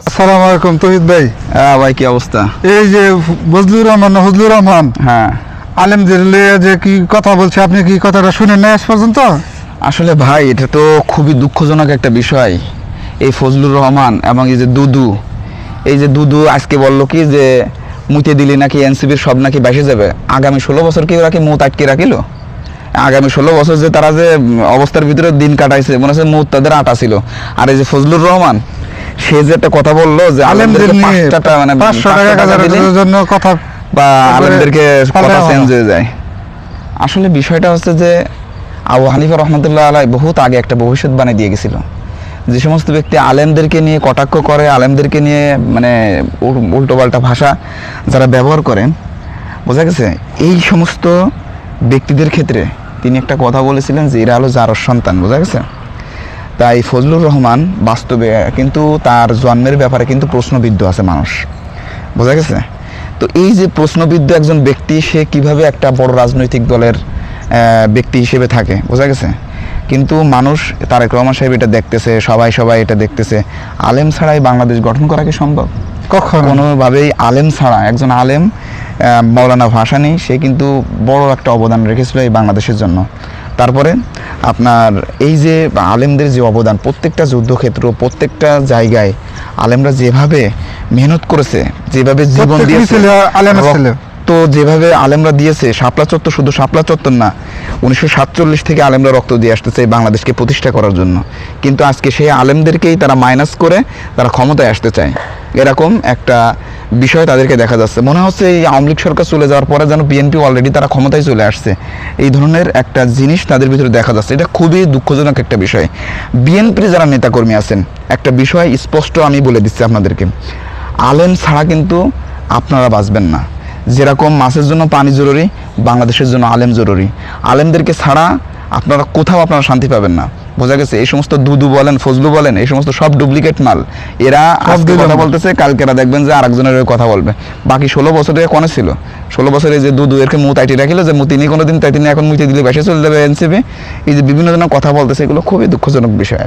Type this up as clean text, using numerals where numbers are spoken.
আসসালামু আলাইকুম তৌহিদ ভাই। হ্যাঁ ভাই, কি অবস্থা? এই যে ফজলুর রহমান হ্যাঁ, আলেমদের লিয়ে যে কি কথা বলছে, আপনি কি কথাটা শুনেন না আজ পর্যন্ত? আসলে ভাই এটা তো খুবই দুঃখজনক একটা বিষয়। এই ফজলুর রহমান এবং এই যে দুদু আজকে বললো কি যে মুতে দিলি নাকি এনসিপির সব নাকি বেসে যাবে। আগামী 16 বছর কি ওরা কি মুত আটকে রাখিল? আগামী 16 বছর যে তারা যে অবস্থার ভিতরে দিন কাটাইছে, মনে হচ্ছে মুত তাদের আটা ছিল। আর এই যে ফজলুর রহমান, সে যে একটা কথা বললো যে আলেমদের নিয়ে 5 টাকা মানে 500 টাকা গাজার জন্য কথা বা আলেমদেরকে কথা পাল্টা চেঞ্জ বলা। হয়ে যায়। আসলে বিষয়টা হচ্ছে যে আবু হানিফা রহমতুল্লাহ আলাই বহুত আগে একটা ভবিষ্যৎবাণী দিয়ে গেছিল। যে সমস্ত ব্যক্তি আলেমদেরকে নিয়ে কটাক্ষ করে, আলেমদেরকে নিয়ে মানে উল্টোপাল্টা ভাষা যারা ব্যবহার করেন, বোঝা গেছে, এই সমস্ত ব্যক্তিদের ক্ষেত্রে তিনি একটা কথা বলেছিলেন যে এরা হলো জারর সন্তান, বোঝা গেছে। তাই ফজলুর রহমান বাস্তবে কিন্তু তার জন্মের ব্যাপারে কিন্তু প্রশ্নবিদ্ধ আছে মানুষ, বোঝা গেছে। তো এই যে প্রশ্নবিদ্ধ একজন ব্যক্তি, সে কিভাবে একটা বড় রাজনৈতিক দলের ব্যক্তি হিসেবে থাকে, বোঝা গেছে। কিন্তু মানুষ, তারেক রহমান সাহেব এটা দেখতেছে, সবাই এটা দেখতেছে। আলেম ছাড়াই বাংলাদেশ গঠন করা কি সম্ভব? কখনো কোনোভাবেই আলেম ছাড়া, একজন আলেম মৌলানা ভাসানী, সে কিন্তু বড় একটা অবদান রেখেছিল এই বাংলাদেশের জন্য। তারপরে আপনার এই যে আলেমদের যে অবদান, প্রত্যেকটা যুদ্ধক্ষেত্র, প্রত্যেকটা জায়গায় আলেমরা যেভাবে মেহনত করেছে, যেভাবে জীবন দিয়েছে, তো যেভাবে আলেমরা দিয়েছে, শাপলা চত্বর, শুধু শাপলা চত্বর না, 1947 থেকে আলেমরা রক্ত দিয়ে আসতেছে এই বাংলাদেশকে প্রতিষ্ঠা করার জন্য। কিন্তু আজকে সেই আলেমদেরকেই তারা মাইনাস করে তারা ক্ষমতায় আসতে চায়, এরকম একটা বিষয় তাদেরকে দেখা যাচ্ছে। মনে হচ্ছে এই আওয়ামী লীগ সরকার চলে যাওয়ার পরে যেন বিএনপি অলরেডি তারা ক্ষমতায় চলে আসছে, এই ধরনের একটা জিনিস তাদের ভিতরে দেখা যাচ্ছে। এটা খুবই দুঃখজনক একটা বিষয়। বিএনপির যারা নেতাকর্মী আছেন, একটা বিষয় স্পষ্ট আমি বলে দিচ্ছি আপনাদেরকে, আলেম ছাড়া কিন্তু আপনারা বাঁচবেন না। যেরকম মাছের জন্য পানি জরুরি, বাংলাদেশের জন্য আলেম জরুরি। আলেমদেরকে ছাড়া আপনারা কোথাও আপনারা শান্তি পাবেন না, বোঝা গেছে। এই সমস্ত দুদু বলেন, ফজলু বলেন, এই সমস্ত সব ডুপ্লিকেট মাল। এরা আজকে কথা বলতেছে, কালকে এরা দেখবেন যে আরেকজনের কথা বলবে। বাকি 16 বছরে কোনে ছিল? 16 বছরে যে দুদু এরকে মুত আইটি রাখিল যে তিনি কোনোদিন, তাই তিনি এখন মুতে দিলে বেসে চলে যাবে এনসিপি। এই যে বিভিন্ন জনের কথা বলতেছে, এগুলো খুবই দুঃখজনক বিষয়।